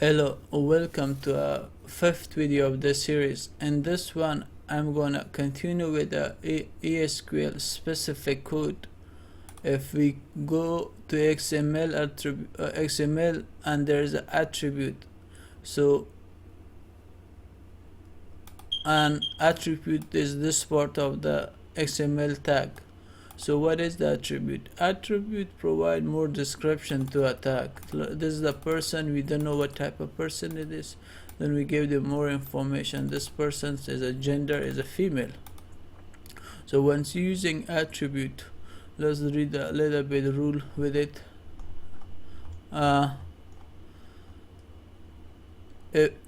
Hello, welcome to a fifth video of the series. In this one, I'm gonna continue with the ESQL specific code. If we go to XML and there is an attribute, so an attribute is this part of the XML tag. So what is the attribute? Attribute provide more description to a tag. This is the person, we don't know what type of person it is. Then we give them more information. This person is a gender, is a female. So once using attribute, let's read a little bit rule with it.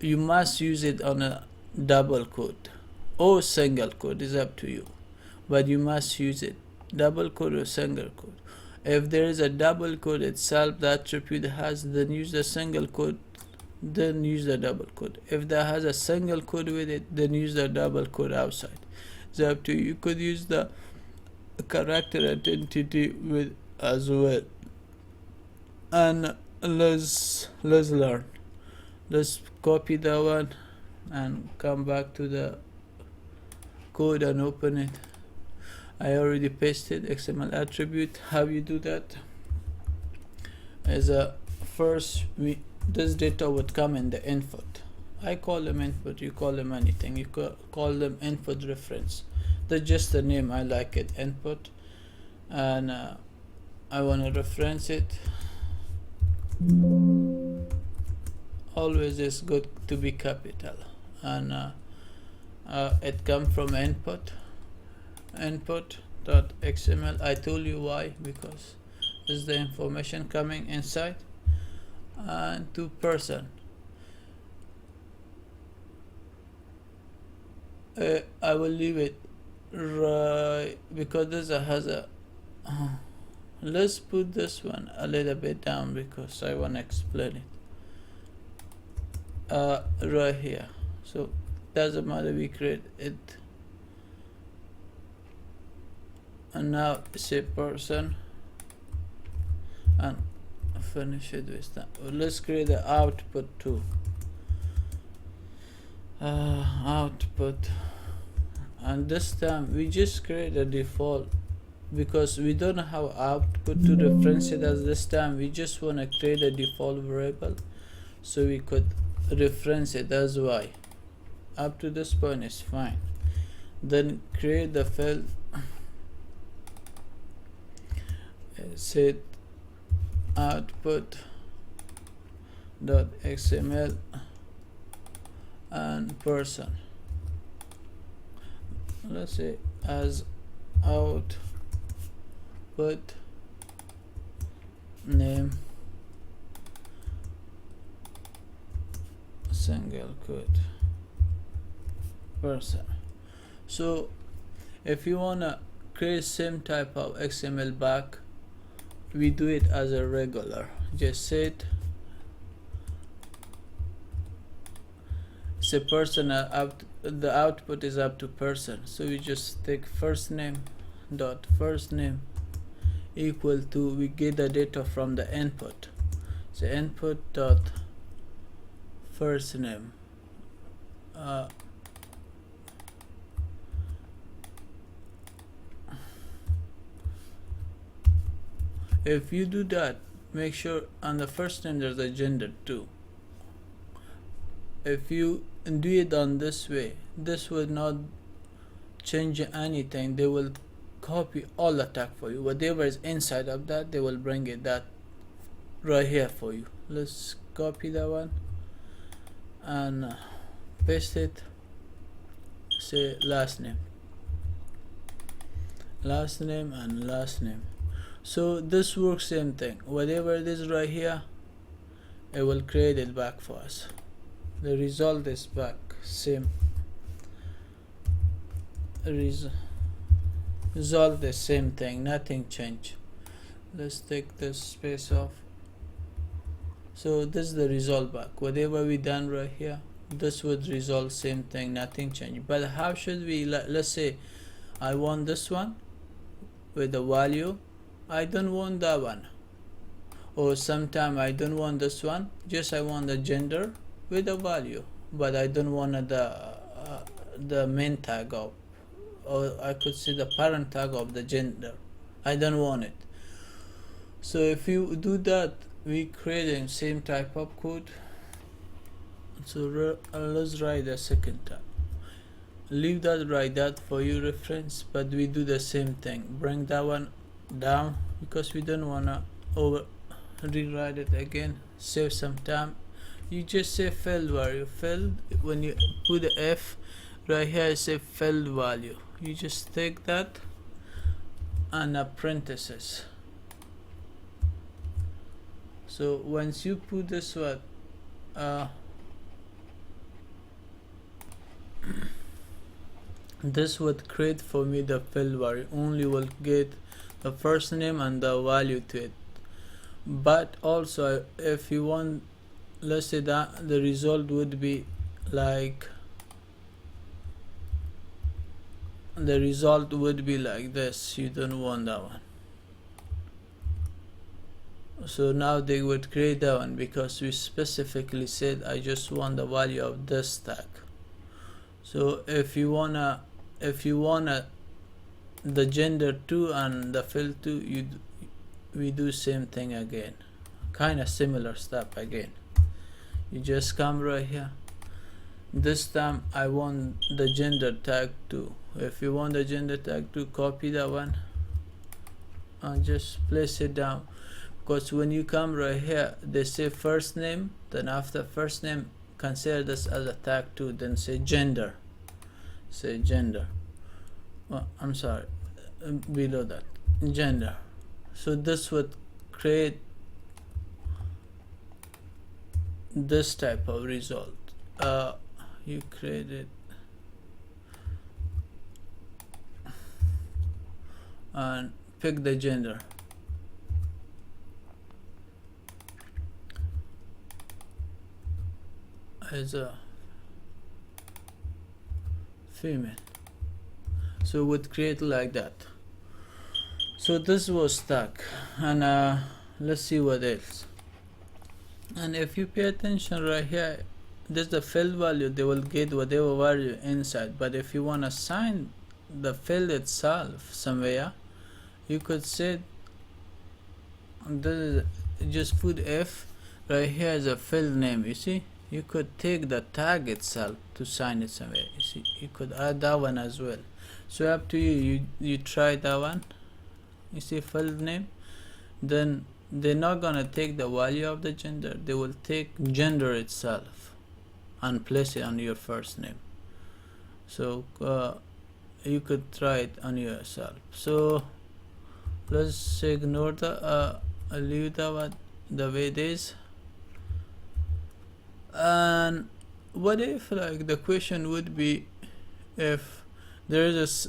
You must use it on a double quote or single quote, is up to you, but you must use it. Double quote or single quote. If there is a double quote itself, the attribute has, then use the single quote, then use the double quote. If that has a single quote with it, then use the double quote outside. It's up to you. You could use the character identity with as well. And let's learn. Let's copy that one and come back to the code and open it. I already pasted XML attribute. How you do that? As a first, this data would come in the input. I call them input, you call them anything. You call them input reference. That's just the name, I like it, input. And I want to reference it. Always is good to be capital. And it comes from input.xml. I told you why, because this is the information coming inside. And to person, I will leave it right because this has a let's put this one a little bit down because I want to explain it right here. So doesn't matter, we create it. And now say person and finish it with that. Let's create the output too. Output, and this time we just create a default because we don't have output to reference it. As this time we just want to create a default variable so we could reference it. That's why up to this point is fine. Then create the field, set output.xml and person. Let's say as output name single quote person. So if you wanna create same type of XML back, we do it as a regular. Just set say person the output is up to person. So we just take first name dot first name equal to, we get the data from the input. So input dot first name if you do that, make sure on the first name there's a gender too. If you do it on this way, this will not change anything. They will copy all the tag for you. Whatever is inside of that, they will bring it that right here for you. Let's copy that one and paste it. Say last name and last name. So this works same thing. Whatever it is right here, it will create it back for us. The result is back same. Result the same thing, nothing changed. Let's take this space off. So this is the result back. Whatever we done right here, this would result same thing, nothing changed. But how should we, let's say I want this one with the value, I don't want that one. or sometime I don't want this one, just I want the gender with a value, but I don't want the main tag of, or I could say the parent tag of the gender. I don't want it. So if you do that, we creating same type of code. So let's write the second time. Leave that, write that for your reference, but we do the same thing. Bring that one down because we don't wanna rewrite it again. Save some time. You just say filled value. Filled, when you put the F right here, say filled value. You just take that and a parenthesis. So once you put this one, this would create for me the field value. Only will get the first name and the value to it. But also, if you want, let's say that the result would be like, the result would be like this. You don't want that one. So now they would create that one because we specifically said I just want the value of this tag. So if you wanna the gender 2 and the field 2, we do same thing again, kind of similar step again. You just come right here. This time I want the gender tag 2. If you want the gender tag 2, copy that one and just place it down, because when you come right here, they say first name, then after first name consider this as a tag 2, then say gender. Say gender. Oh, I'm sorry, below that, gender. So this would create this type of result. You create it and pick the gender. As a female. So it would create like that. So this was stuck, and let's see what else. And if you pay attention right here, this is the field value. They will get whatever value inside, but if you want to assign the field itself somewhere, you could say this is, just put F right here as a field name. You see, you could take the tag itself to sign it somewhere. You see, you could add that one as well. So up to you. You try that one. You see field name, then they're not gonna take the value of the gender. They will take gender itself and place it on your first name. So you could try it on yourself. So let's ignore the leave that one the way it is. And what if, like, the question would be, if there is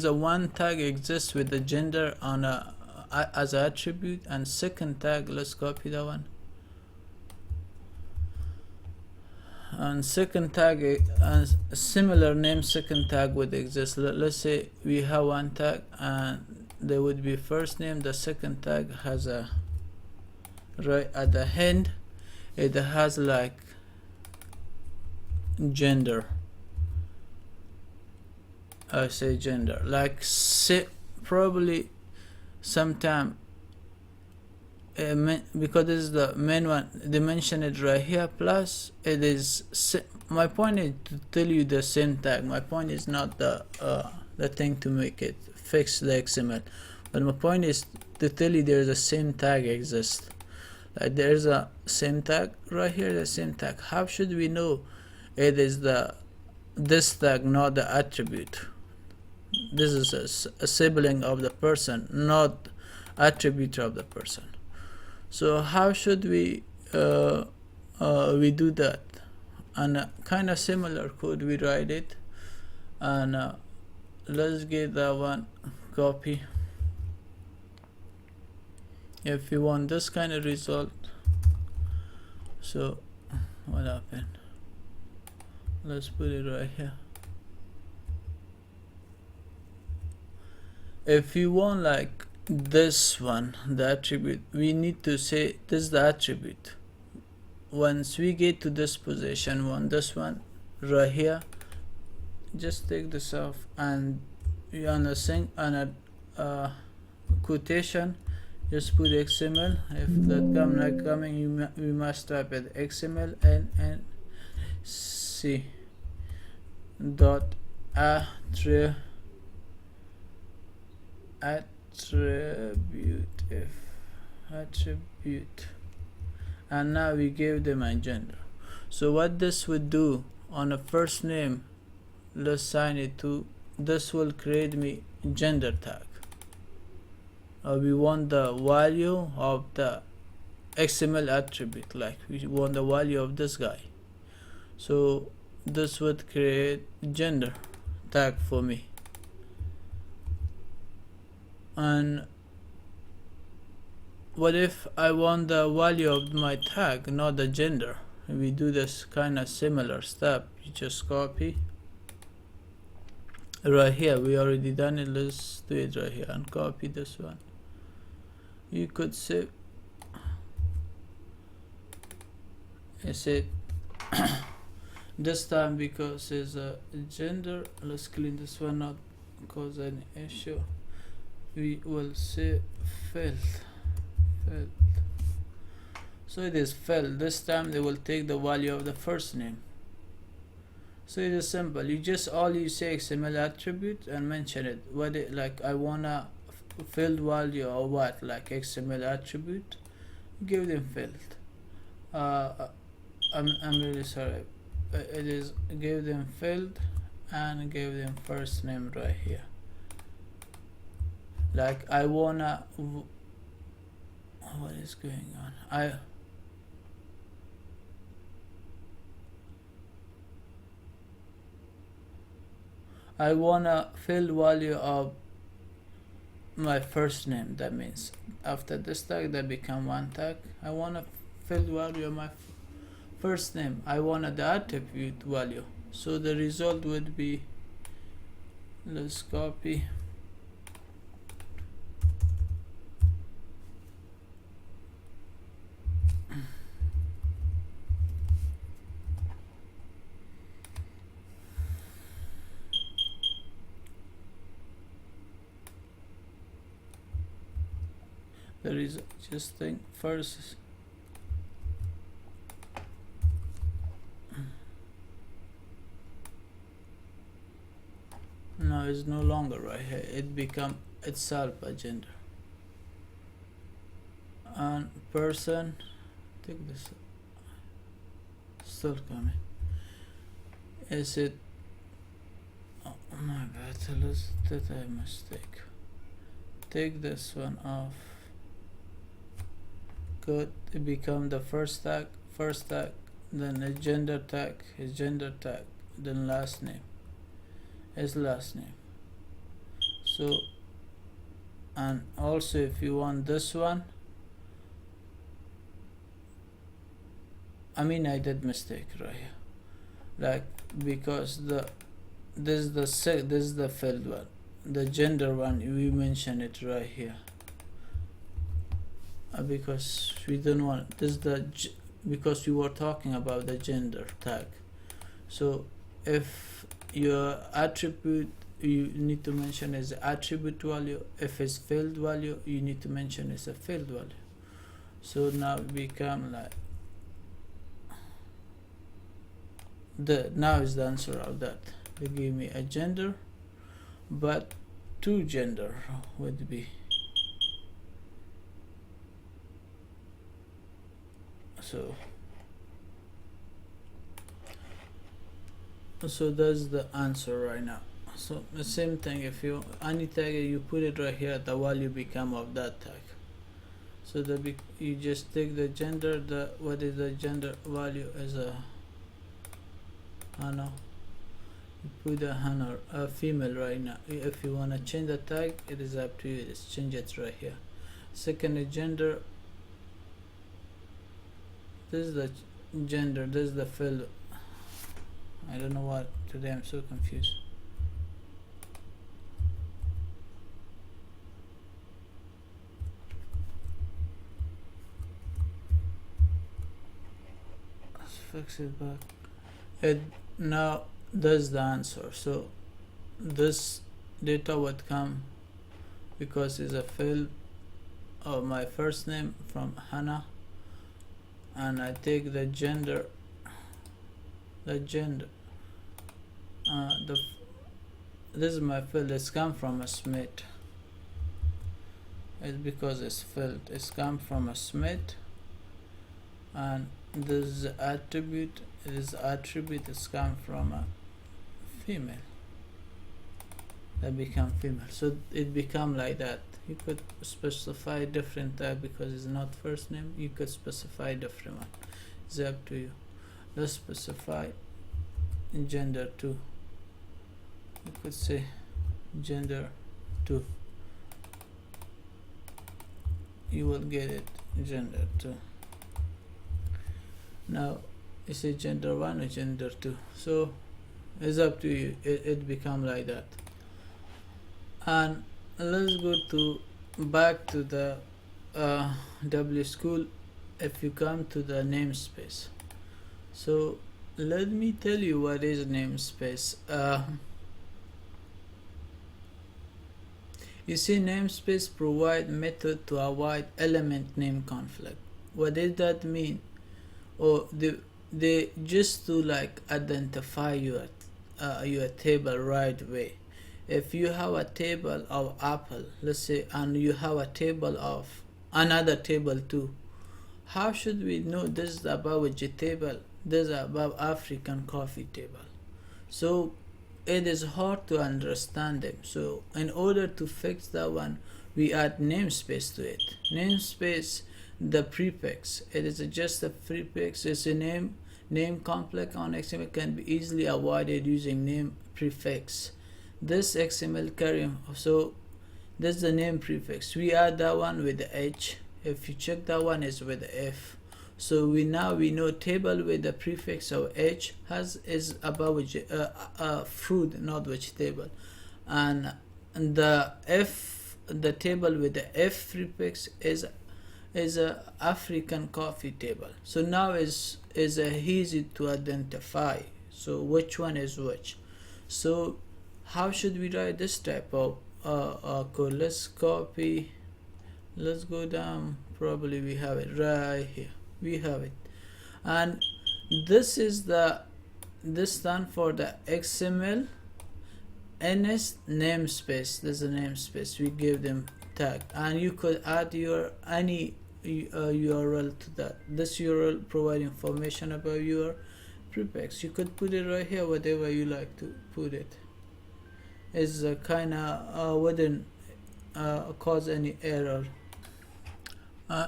a one tag exists with the gender on a as an attribute, and second tag, let's copy that one, and second tag and similar name second tag would exist. Let's say we have one tag and there would be first name, the second tag has a right at the end, it has like gender. I say gender, like probably sometime because this is the main one, they mention it right here, plus it is my point is to tell you the same tag. My point is not the thing to make it fix the XML, but my point is to tell you there is a same tag exists. Like there's a same tag right here, the same tag. How should we know it is this tag, not the attribute? This is a sibling of the person, not attribute of the person. So how should we do that? And kind of similar code, we write it, and let's get that one, copy. If you want this kind of result, so what happened? Let's put it right here. If you want like this one, the attribute, we need to say this is the attribute. Once we get to this position, on this one right here, just take this off, and you on a sing on a quotation, just put XML. If that come not coming, we must type it XML and C dot attribute attribute, and now we gave them a gender. So what this would do on a first name, let's assign it to, this will create me gender tag. We want the value of the XML attribute, like we want the value of this guy, so this would create gender tag for me. And what if I want the value of my tag, not the gender? We do this kind of similar step. You just copy right here, we already done it, let's do it right here and copy this one. You could say this time, because it's a gender, let's clean this one, not cause any issue. We will say filled. So it is filled. This time they will take the value of the first name. So it is simple. You just all you say XML attribute and mention it. What it, like I wanna filled value or what, like XML attribute, give them filled. I'm really sorry. It is give them filled and give them first name right here. Like I wanna, what is going on? I wanna fill value of my first name. That means after this tag that become one tag. I wanna fill value of my first name. I wanna the attribute value. So the result would be, let's copy. There is just think first. No, it's no longer right here. It become itself a gender. And person, take this. Still coming. Is it? Oh my bad. Did I mistake? Take this one off. Good. It become the first tag, then a gender tag, then last name is last name. So, and also if you want this one, I mean I did mistake right here, like because this is the filled one, the gender one, we mention it right here. Because we don't want this because we were talking about the gender tag. So if your attribute, you need to mention as attribute value. If it's field value, you need to mention as a field value. So now it become like now is the answer of that. They give me a gender, but two gender would be. So that's the answer right now. So the same thing, if you any tag you put it right here, the value become of that tag. So you just take the gender, what is the gender value is a Hannah. You put a Hannah, a female right now. If you wanna change the tag, it is up to you. Just change it right here. Second gender. This is the gender, this is the field. I don't know what, today I'm so confused. text it back. It now does the answer. So this data would come because it's a field of my first name from Hannah, and I take the gender, this is my field. It's come from a Smith. It's because it's filled. It's come from a Smith, and this attribute is come from a female. That become female. So it become like that. You could specify different type because it's not first name. You could specify different one. It's up to you. Let's specify gender 2. You could say gender 2. You will get it, gender 2. Now you say gender 1 or gender 2. So it's up to you. It become like that. And let's go to back to the W school. If you come to the namespace, so let me tell you what is namespace. You see, namespace provide method to avoid element name conflict. What does that mean? Or they just to like identify your table right away. If you have a table of apple, let's say, and you have a table of another table too, how should we know this is about vegetable, this is about African coffee table? So it is hard to understand them. So in order to fix that one, we add namespace to it. Namespace, the prefix, it is just a prefix. It's a name complex on XML can be easily avoided using name prefix. This XML carry, so this is the name prefix. We add that one with the H. If you check, that one is with the F. So we know table with the prefix of H is about fruit, not vegetable, and the table with the F prefix is a African coffee table. So now is easy to identify. So which one is which? So how should we write this type of code? Let's copy. Let's go down. Probably we have it right here. We have it, and this stand for the XML NS namespace. This is a namespace. We give them tag, and you could add your any URL to that. This URL provide information about your prefix. You could put it right here, whatever you like to put it. It's kind of wouldn't cause any error.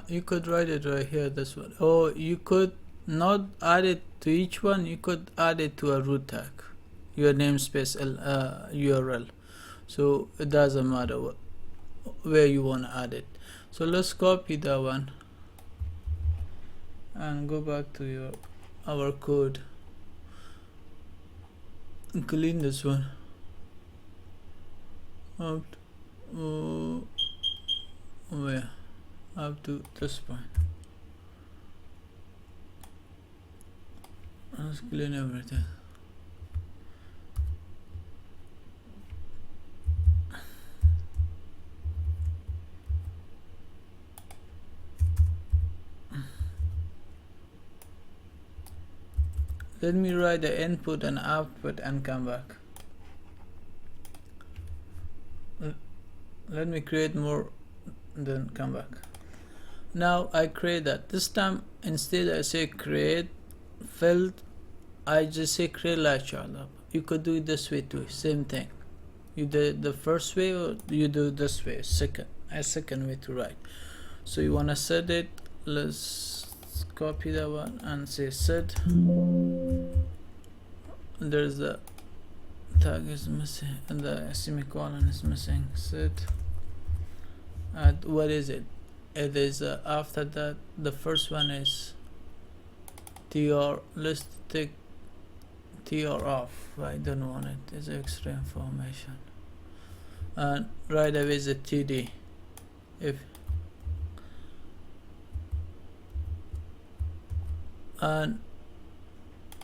You could write it right here, this one. Or you could not add it to each one. You could add it to a root tag, your namespace URL. So it doesn't matter where you want to add it. So let's copy that one and go back to our code and clean this one out. Where? Up to this point. Let's clean everything. Let me write the input and output and come back. Let me create more, then come back. Now I create that. This time instead I say create field, I just say create light child up. You could do it this way too, same thing. You do the first way or you do this way, second way to write. So you wanna set it. Let's copy that one and say set. There's the tag is missing and the semicolon is missing. Set. And what is it? It is after that the first one is tr. Let's take tr off. I don't want it. It's extra information. And right away is a td.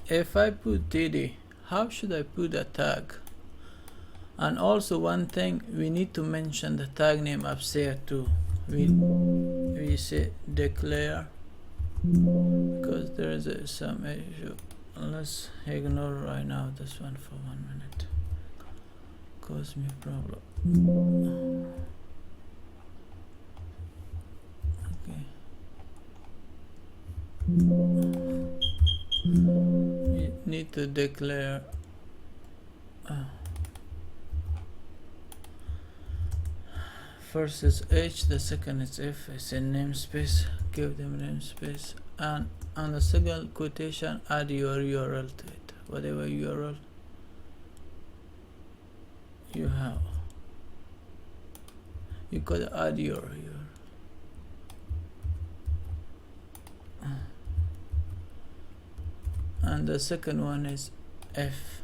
if I put td, how should I put a tag? And also one thing, we need to mention the tag name upstairs too. We say declare, because there is some issue. Let's ignore right now this one for 1 minute. Cause me problem. Okay. You need to declare first is H, the second is F. It's a namespace. Give them namespace, and on the second quotation add your URL to it, whatever URL you have. You could add your and the second one is F,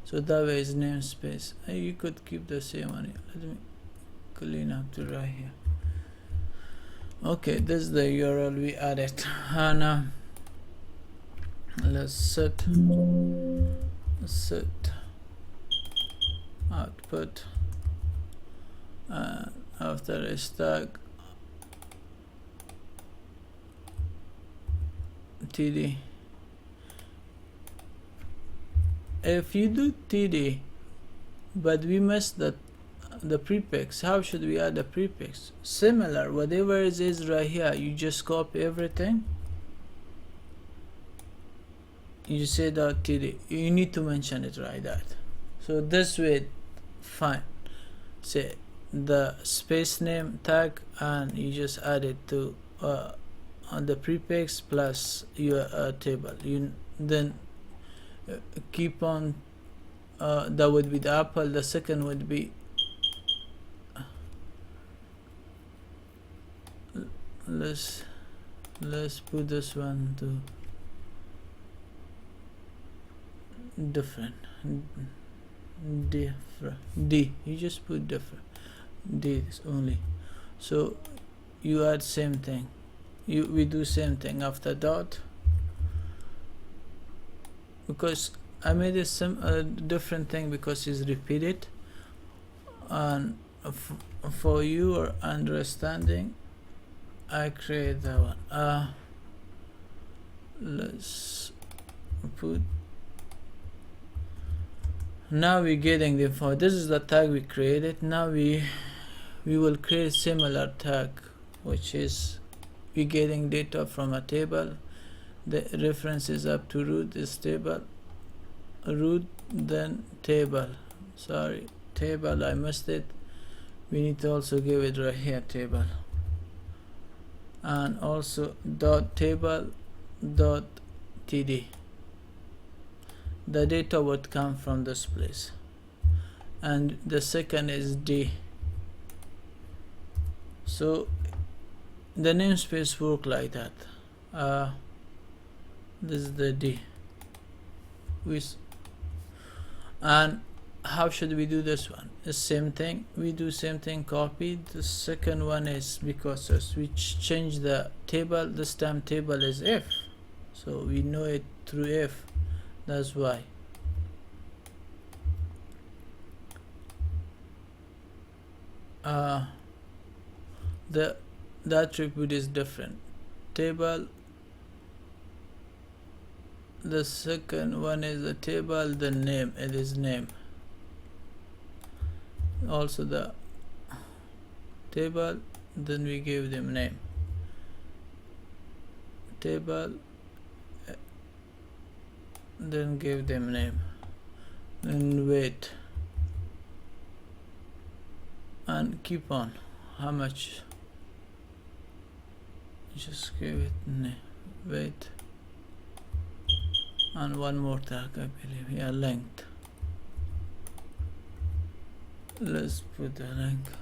so that way is namespace. You could keep the same one. Let me clean up to right here. Okay, this is the URL we added, and let's set output, and after is tag td. If you do td but we missed the prefix, how should we add the prefix? Similar, whatever it is right here, you just copy everything, you say .td, you need to mention it right that. So this way, fine, say the space name tag, and you just add it to on the prefix plus your table. You then keep on, that would be the apple, the second would be let's put this one to different D, you just put different D only. So you add same thing, we do same thing after dot, because I made a different thing because it's repeated, and for your understanding I create that one. Let's put, now we're getting the info. This is the tag we created. Now we will create similar tag, which is we getting data from a table. The reference is up to root is table, root then table, sorry, table, I missed it. We need to also give it right here table, and also dot table dot td. The data would come from this place, and the second is D. So the namespace work like that. This is the D. And how should we do this one? The same thing, we do same thing, copy. The second one is because we change the table, this time table is F, so we know it through F, that's why. The attribute is different. Table, the second one is the table, the name, it is name. Also the table, then we give them name. Table, then give them name, and wait, and keep on. How much? Just give it name, wait, and one more tag, I believe, yeah, length. Let's put the length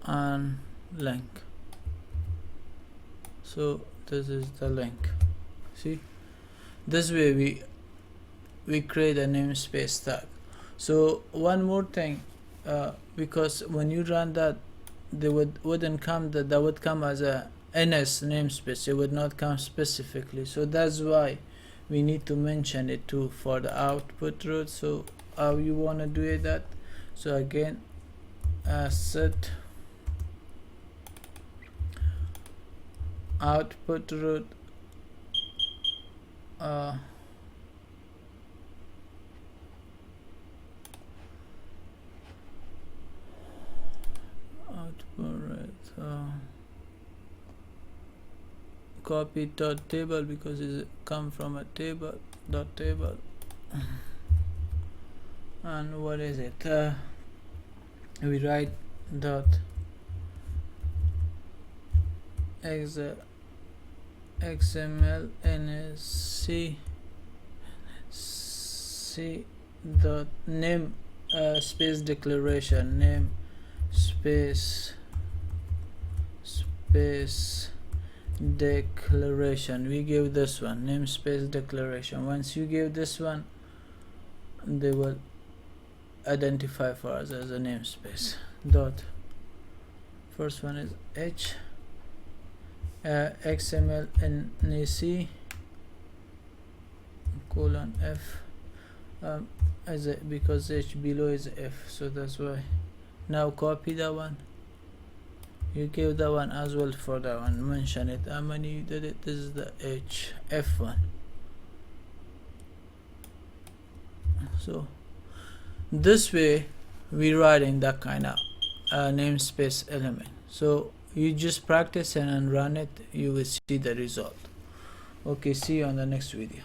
and length. So this is the length. See, this way we create a namespace tag. So one more thing, because when you run that, they wouldn't come, that would come as a NS namespace, it would not come specifically. So that's why we need to mention it too for the output route. So how you want to do it that? So again, set output route copy dot table, because it come from a table dot table. And what is it? We write dot XML NSC dot name space declaration, name space declaration. We give this one namespace declaration. Once you give this one, they will identify for us as a namespace. Dot first one is H XML NAC colon F as a, because H below is F, so that's why. Now copy that one, you give that one as well for that one, mention it how many you did it. This is the F1. So this way we writing that kind of namespace element. So you just practice and run it, you will see the result. Okay, see you on the next video.